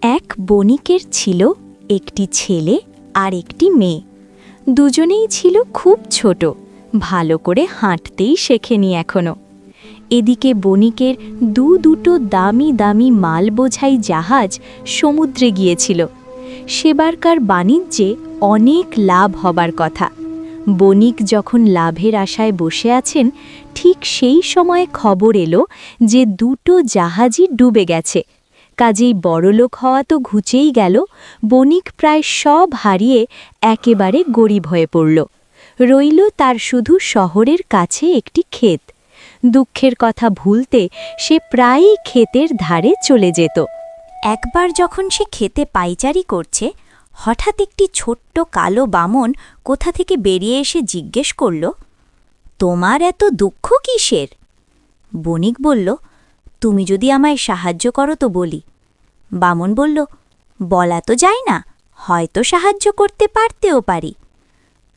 এক বণিকের ছিল একটি ছেলে আর একটি মেয়ে। দুজনেই ছিল খুব ছোট, ভালো করে হাঁটতেই শেখেনি এখনো। এদিকে বণিকের দুটো দামি দামি মাল বোঝাই জাহাজ সমুদ্রে গিয়েছিল। সেবারকার বাণিজ্যে অনেক লাভ হবার কথা। বণিক যখন লাভের আশায় বসে আছেন, ঠিক সেই সময়ে খবর এলো যে দুটো জাহাজই ডুবে গেছে। কাজেই বড়লোক হওয়া তো ঘুচেই গেল, বণিক প্রায় সব হারিয়ে একেবারে গরিব হয়ে পড়ল। রইল তার শুধু শহরের কাছে একটি ক্ষেত। দুঃখের কথা ভুলতে সে প্রায়ই ক্ষেতের ধারে চলে যেত। একবার যখন সে ক্ষেতে পাইচারি করছে, হঠাৎ একটি ছোট্ট কালো বামন কোথা থেকে বেরিয়ে এসে জিজ্ঞেস করল, তোমার এত দুঃখ কিসের? বণিক বলল, তুমি যদি আমায় সাহায্য করো তো বলি। বামন বলল, বলা তো যায় না, হয়তো সাহায্য করতে পারতেও পারি।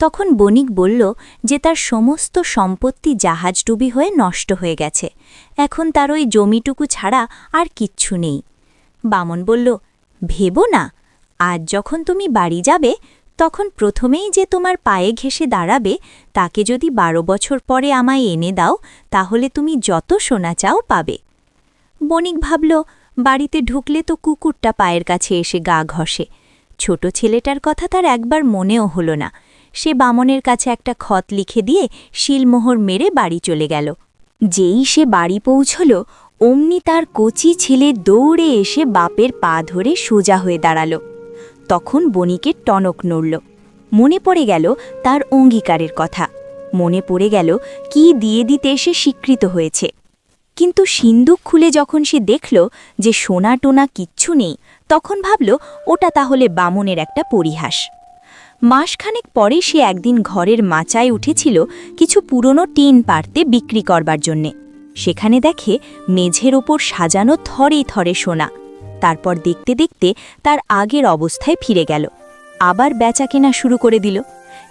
তখন বণিক বলল যে তার সমস্ত সম্পত্তি জাহাজডুবি হয়ে নষ্ট হয়ে গেছে, এখন তার ওই জমিটুকু ছাড়া আর কিচ্ছু নেই। বামন বলল, ভেবো না, আজ যখন তুমি বাড়ি যাবে তখন প্রথমেই যে তোমার পায়ে ঘেঁষে দাঁড়াবে তাকে যদি 12 বছর পরে আমায় এনে দাও, তাহলে তুমি যত সোনা চাও পাবে। বণিক ভাবল, বাড়িতে ঢুকলে তো কুকুরটা পায়ের কাছে এসে গা ঘষে। ছোট ছেলেটার কথা তার একবার মনেও হলো না। সে বামনের কাছে একটা খত লিখে দিয়ে শিলমোহর মেরে বাড়ি চলে গেল। যেই সে বাড়ি পৌঁছল, অমনি তার কচি ছেলে দৌড়ে এসে বাপের পা ধরে সোজা হয়ে দাঁড়াল। তখন বণিকের টনক নড়ল। মনে পড়ে গেল তার অঙ্গীকারের কথা। মনে পড়ে গেল কি দিয়ে দিতে সে স্বীকৃত হয়েছে। কিন্তু সিন্দুক খুলে যখন সে দেখল যে সোনা টোনা কিচ্ছু নেই, তখন ভাবল ওটা তাহলে বামনের একটা পরিহাস। মাসখানেক পরে সে একদিন ঘরের মাচায় উঠেছিল কিছু পুরনো টিন পাড়তে বিক্রি করবার জন্যে। সেখানে দেখে মেঝের ওপর সাজানো থরে থরে সোনা। তারপর দেখতে দেখতে তার আগের অবস্থায় ফিরে গেল। আবার বেচা কেনা শুরু করে দিল।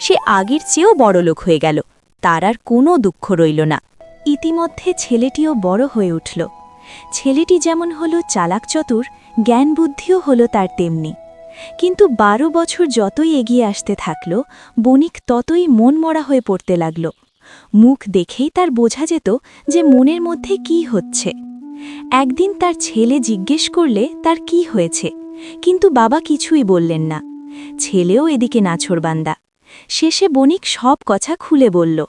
সে আগের চেয়েও বড়লোক হয়ে গেল। তার আর কোনো দুঃখ রইল না। ইতিমধ্যে ছেলেটিও বড় হয়ে উঠল। ছেলেটি যেমন হলো চালাক চতুর, জ্ঞান বুদ্ধিও হলো তার তেমনি। কিন্তু 12 বছর যতই এগিয়ে আসতে থাকল, বণিক ততই মনমরা হয়ে পড়তে লাগল। মুখ দেখেই তার বোঝা যেত যে মনের মধ্যে কি হচ্ছে। একদিন তার ছেলে জিজ্ঞেস করলে তার কি হয়েছে, কিন্তু বাবা কিছুই বললেন না। ছেলেও এদিকে নাছোড়বান্দা। শেষে বণিক সব কথা খুলে বলল।